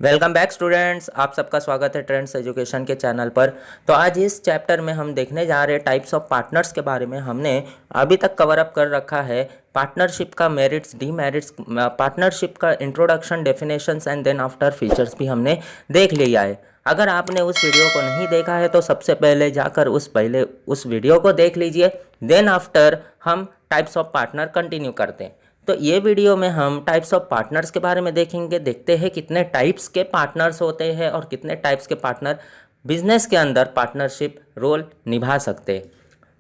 Welcome back students, आप सबका स्वागत है ट्रेंड्स एजुकेशन के चैनल पर। तो आज इस चैप्टर में हम देखने जा रहे हैं टाइप्स ऑफ पार्टनर्स के बारे में। हमने अभी तक कवर अप कर रखा है पार्टनरशिप का मेरिट्स, डीमेरिट्स, पार्टनरशिप का introduction, definitions and then after features भी हमने देख लिया है। अगर आपने उस वीडियो को नहीं देखा है तो सबसे पहले जाकर उस वीडियो को देख लीजिए, देन आफ्टर हम टाइप्स ऑफ पार्टनर कंटिन्यू करते हैं। तो ये वीडियो में हम टाइप्स ऑफ पार्टनर्स के बारे में देखेंगे, देखते हैं कितने टाइप्स के पार्टनर्स होते हैं और कितने टाइप्स के पार्टनर बिजनेस के अंदर पार्टनरशिप रोल निभा सकते हैं।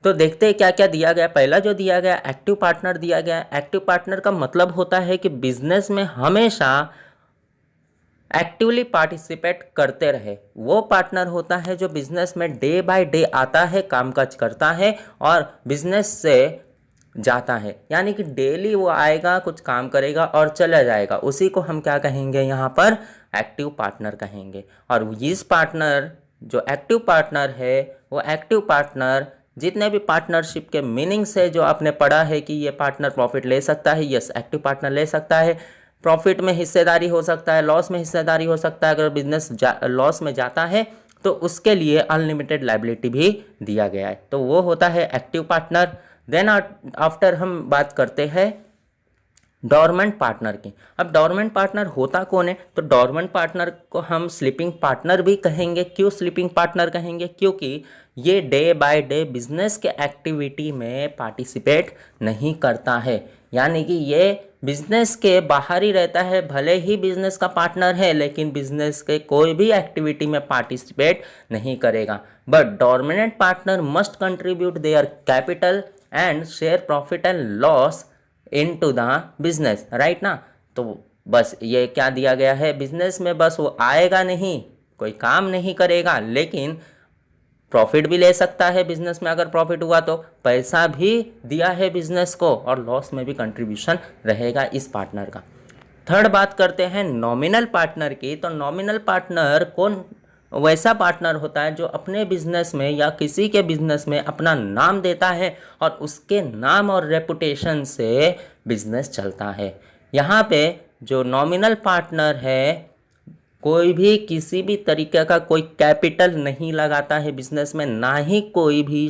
तो देखते हैं क्या क्या दिया गया। पहला जो दिया गया एक्टिव पार्टनर दिया गया। एक्टिव पार्टनर का मतलब होता है कि बिजनेस में हमेशा एक्टिवली पार्टिसिपेट करते रहे। वो पार्टनर होता है जो बिजनेस में डे बाय डे आता है, कामकाज करता है और बिजनेस से जाता है, यानी कि डेली वो आएगा, कुछ काम करेगा और चला जाएगा। उसी को हम क्या कहेंगे, यहाँ पर एक्टिव पार्टनर कहेंगे। और इस पार्टनर जो एक्टिव पार्टनर है, वो एक्टिव पार्टनर जितने भी पार्टनरशिप के मीनिंग्स है जो आपने पढ़ा है कि ये पार्टनर प्रॉफिट ले सकता है, यस एक्टिव पार्टनर ले सकता है। प्रॉफिट में हिस्सेदारी हो सकता है, लॉस में हिस्सेदारी हो सकता है। अगर बिजनेस लॉस में जाता है तो उसके लिए अनलिमिटेड लायबिलिटी भी दिया गया है, तो वो होता है एक्टिव पार्टनर। देन आफ्टर हम बात करते हैं डॉर्मेंट पार्टनर की। अब डॉर्मेंट पार्टनर होता कौन है, तो डॉर्मेंट पार्टनर को हम स्लीपिंग पार्टनर भी कहेंगे। क्यों स्लीपिंग पार्टनर कहेंगे, क्योंकि ये डे बाय डे बिजनेस के एक्टिविटी में पार्टिसिपेट नहीं करता है, यानी कि ये बिजनेस के बाहर ही रहता है। भले ही बिजनेस का पार्टनर है लेकिन बिजनेस के कोई भी एक्टिविटी में पार्टिसिपेट नहीं करेगा। But dormant partner must contribute their capital and share profit and loss into the business, right ना। तो बस ये क्या दिया गया है, बिजनेस में बस वो आएगा नहीं, कोई काम नहीं करेगा, लेकिन प्रॉफिट भी ले सकता है। बिजनेस में अगर प्रॉफिट हुआ तो पैसा भी दिया है बिजनेस को, और लॉस में भी कंट्रीब्यूशन रहेगा इस पार्टनर का। थर्ड बात करते हैं नॉमिनल पार्टनर की। तो नॉमिनल पार्टनर कौन वैसा पार्टनर होता है जो अपने बिजनेस में या किसी के बिजनेस में अपना नाम देता है और उसके नाम और रेपुटेशन से बिजनेस चलता है। यहाँ पे जो नॉमिनल पार्टनर है, कोई भी किसी भी तरीके का कोई कैपिटल नहीं लगाता है बिजनेस में, ना ही कोई भी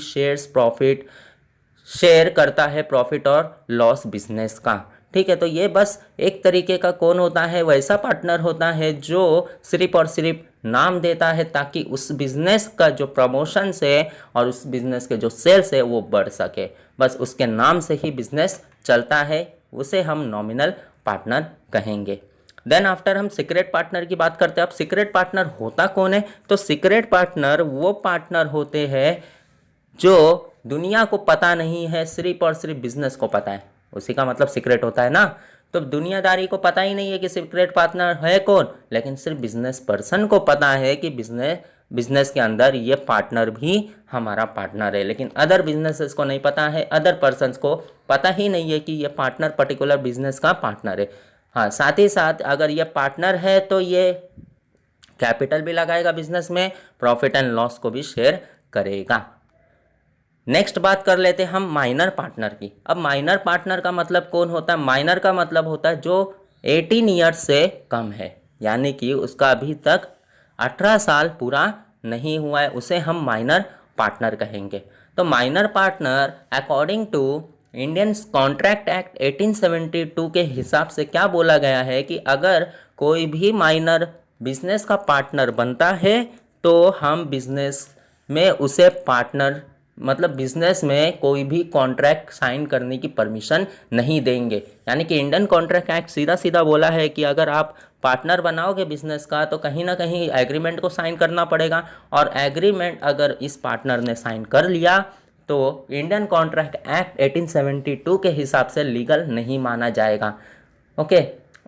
शेयर करता है प्रॉफिट और लॉस बिजनेस का। ठीक है, तो ये बस एक तरीके का कौन होता है, वैसा पार्टनर होता है जो सिर्फ और सिर्फ नाम देता है ताकि उस बिजनेस का जो प्रमोशंस है और उस बिजनेस के जो सेल्स है वो बढ़ सके। बस उसके नाम से ही बिजनेस चलता है, उसे हम नॉमिनल पार्टनर कहेंगे। देन आफ्टर हम सीक्रेट पार्टनर की बात करते हैं। अब सीक्रेट पार्टनर होता कौन है, तो सीक्रेट पार्टनर वो पार्टनर होते हैं जो दुनिया को पता नहीं है, सिर्फ और सिर्फ बिजनेस को पता है। उसी का मतलब सीक्रेट होता है ना। तो दुनियादारी को पता ही नहीं है कि सीक्रेट पार्टनर है कौन, लेकिन सिर्फ बिजनेस पर्सन को पता है कि बिजनेस के अंदर ये पार्टनर भी हमारा पार्टनर है, लेकिन अदर बिजनेसेस को नहीं पता है, अदर पर्सनस को पता ही नहीं है कि ये पार्टनर पर्टिकुलर बिजनेस का पार्टनर है। हाँ, साथ ही साथ अगर ये पार्टनर है तो ये कैपिटल भी लगाएगा बिजनेस में, प्रॉफिट एंड लॉस को भी शेयर करेगा। नेक्स्ट बात कर लेते हैं हम माइनर पार्टनर की। अब माइनर पार्टनर का मतलब कौन होता है, माइनर का मतलब होता है जो 18 ईयर्स से कम है, यानी कि उसका अभी तक 18 साल पूरा नहीं हुआ है, उसे हम माइनर पार्टनर कहेंगे। तो minor partner according to Indian Contract Act 1872 के हिसाब से क्या बोला गया है कि अगर कोई भी माइनर बिजनेस का पार्टनर बनता है तो हम बिजनेस में उसे पार्टनर मतलब बिजनेस में कोई भी कॉन्ट्रैक्ट साइन करने की परमिशन नहीं देंगे। यानी कि इंडियन कॉन्ट्रैक्ट एक्ट सीधा सीधा बोला है कि अगर आप पार्टनर बनाओगे बिजनेस का तो कहीं ना कहीं एग्रीमेंट को साइन करना पड़ेगा, और एग्रीमेंट अगर इस पार्टनर ने साइन कर लिया तो इंडियन कॉन्ट्रैक्ट एक्ट 1872 के हिसाब से लीगल नहीं माना जाएगा। ओके,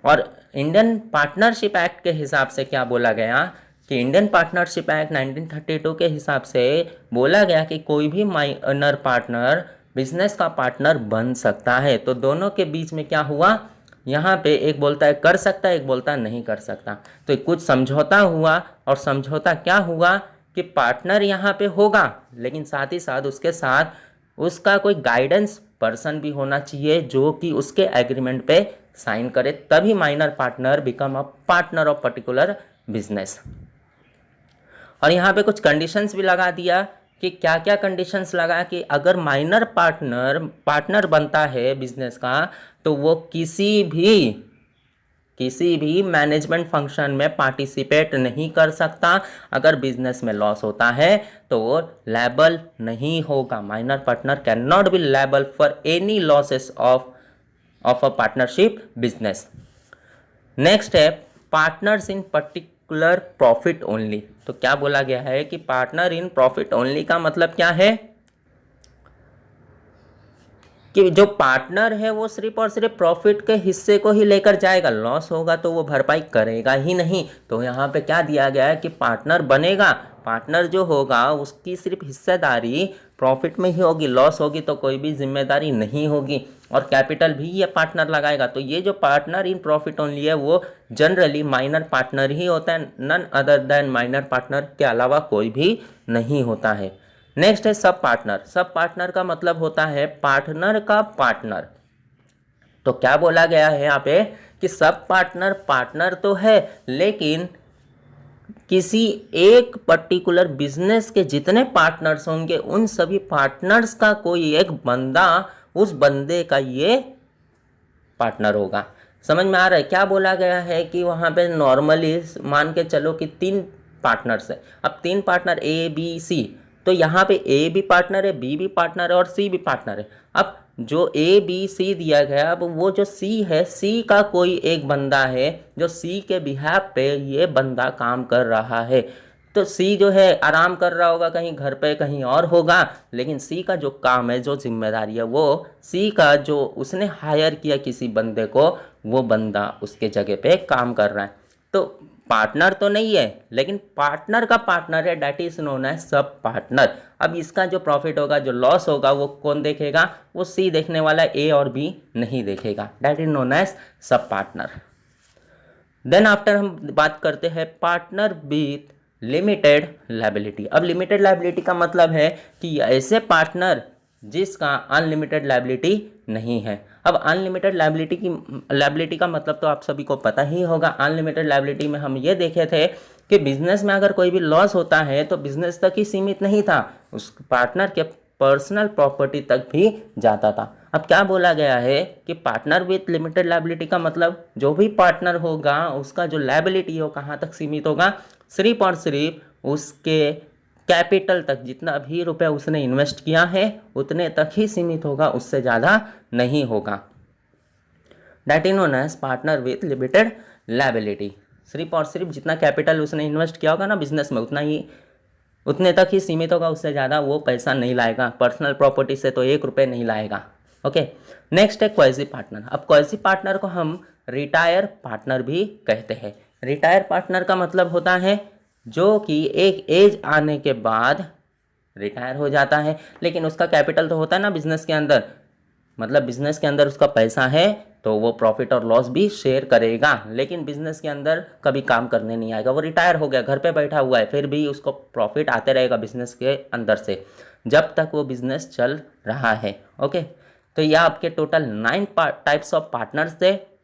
और इंडियन पार्टनरशिप एक्ट के हिसाब से क्या बोला गया कि इंडियन पार्टनरशिप एक्ट 1932 के हिसाब से बोला गया कि कोई भी माइनर पार्टनर बिजनेस का पार्टनर बन सकता है। तो दोनों के बीच में क्या हुआ, यहाँ पे एक बोलता है कर सकता है, एक बोलता है नहीं कर सकता। तो कुछ समझौता हुआ, और समझौता क्या हुआ कि पार्टनर यहाँ पे होगा, लेकिन साथ ही साथ उसके साथ उसका कोई गाइडेंस पर्सन भी होना चाहिए जो कि उसके एग्रीमेंट पे साइन करे तभी minor partner become a partner of particular business. और यहाँ पे कुछ कंडीशंस भी लगा दिया कि क्या क्या कंडीशंस लगा कि अगर माइनर पार्टनर बनता है बिजनेस का तो वो किसी भी मैनेजमेंट फंक्शन में पार्टिसिपेट नहीं कर सकता। अगर बिजनेस में लॉस होता है तो वो लायबल नहीं होगा। Minor partner can not be liable for any losses of a partnership business. Next है partners in particular profit only. तो क्या बोला गया है कि पार्टनर इन प्रॉफिट ओनली का मतलब क्या है कि जो पार्टनर है वो सिर्फ और सिर्फ प्रॉफिट के हिस्से को ही लेकर जाएगा, लॉस होगा तो वो भरपाई करेगा ही नहीं। तो यहाँ पे क्या दिया गया है कि पार्टनर बनेगा, पार्टनर जो होगा उसकी सिर्फ हिस्सेदारी प्रॉफिट में ही होगी, लॉस होगी तो कोई भी जिम्मेदारी नहीं होगी, और कैपिटल भी ये पार्टनर लगाएगा। तो ये जो पार्टनर इन प्रॉफिट ओनली है वो जनरली माइनर पार्टनर ही होता है, none other than minor partner के अलावा कोई भी नहीं होता है। नेक्स्ट है सब पार्टनर। सब पार्टनर का मतलब होता है पार्टनर का पार्टनर। तो क्या बोला गया है यहाँ पे कि सब पार्टनर तो है, लेकिन किसी एक पर्टिकुलर बिजनेस के जितने पार्टनर्स होंगे उन सभी पार्टनर्स का कोई एक बंदा, उस बंदे का ये पार्टनर होगा। समझ में आ रहा है? क्या बोला गया है कि वहाँ पे नॉर्मली मान के चलो कि 3 पार्टनर्स है। अब 3 पार्टनर ए बी सी, तो यहाँ पे ए भी पार्टनर है, बी भी पार्टनर है और सी भी पार्टनर है। अब जो ए बी सी दिया गया, अब वो जो सी है, सी का कोई एक बंदा है जो सी के बिहाफ पे ये बंदा काम कर रहा है। तो सी जो है आराम कर रहा होगा, कहीं घर पे कहीं और होगा, लेकिन सी का जो काम है, जो जिम्मेदारी है, वो सी का जो उसने हायर किया किसी बंदे को, वो बंदा उसके जगह पे काम कर रहा है। तो पार्टनर तो नहीं है, लेकिन पार्टनर का पार्टनर है, that is known as sub partner. अब इसका जो प्रॉफिट होगा, जो लॉस होगा, वो कौन देखेगा? वो सी देखने वाला, ए और बी नहीं देखेगा। That is known as sub partner. Then after हम बात करते हैं पार्टनर विथ लिमिटेड लायबिलिटी। अब लिमिटेड लायबिलिटी का मतलब है कि ऐसे पार्टनर जिसका अनलिमिटेड लायबिलिटी नहीं है। अब अनलिमिटेड लायबिलिटी का मतलब तो आप सभी को पता ही होगा। अनलिमिटेड लायबिलिटी में हम ये देखे थे कि बिजनेस में अगर कोई भी लॉस होता है तो बिजनेस तक ही सीमित नहीं था, उस पार्टनर के पर्सनल प्रॉपर्टी तक भी जाता था। अब क्या बोला गया है कि पार्टनर विथ लिमिटेड लायबिलिटी का मतलब जो भी पार्टनर होगा उसका जो लायबिलिटी हो कहाँ तक सीमित होगा? सिर्फ और सिर्फ उसके कैपिटल तक, जितना भी रुपए उसने इन्वेस्ट किया है उतने तक ही सीमित होगा, उससे ज़्यादा नहीं होगा। That is known as partner with limited liability. सिर्फ और सिर्फ जितना कैपिटल उसने इन्वेस्ट किया होगा ना बिजनेस में, उतने तक ही सीमित होगा, उससे ज़्यादा वो पैसा नहीं लाएगा। पर्सनल प्रॉपर्टी से तो 1 रुपये नहीं लाएगा। ओके, नेक्स्ट है क्वाजी पार्टनर। अब क्वाजी पार्टनर को हम रिटायर पार्टनर भी कहते हैं। रिटायर पार्टनर का मतलब होता है जो कि एक एज आने के बाद रिटायर हो जाता है, लेकिन उसका कैपिटल तो होता है ना बिजनेस के अंदर, मतलब बिजनेस के अंदर उसका पैसा है तो वो प्रॉफिट और लॉस भी शेयर करेगा, लेकिन बिजनेस के अंदर कभी काम करने नहीं आएगा। वो रिटायर हो गया, घर पे बैठा हुआ है, फिर भी उसको प्रॉफिट आते रहेगा बिजनेस के अंदर से जब तक वो बिजनेस चल रहा है। ओके, तो यह आपके टोटल 9 टाइप्स ऑफ पार्टनर्स थे।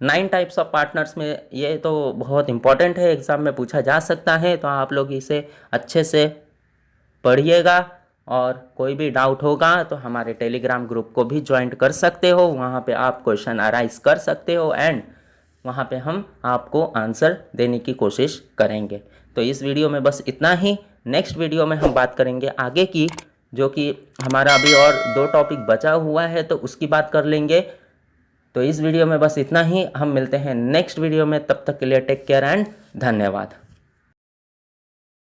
9 टाइप्स ऑफ पार्टनर्स में ये तो बहुत इंपॉर्टेंट है, एग्ज़ाम में पूछा जा सकता है, तो आप लोग इसे अच्छे से पढ़िएगा। और कोई भी डाउट होगा तो हमारे टेलीग्राम ग्रुप को भी ज्वाइन कर सकते हो, वहाँ पे आप क्वेश्चन अराइज कर सकते हो एंड वहाँ पे हम आपको आंसर देने की कोशिश करेंगे। तो इस वीडियो में बस इतना ही। नेक्स्ट वीडियो में हम बात करेंगे आगे की, जो कि हमारा अभी और 2 टॉपिक बचा हुआ है तो उसकी बात कर लेंगे। तो इस वीडियो में बस इतना ही, हम मिलते हैं नेक्स्ट वीडियो में, तब तक के लिए टेक केयर एंड धन्यवाद।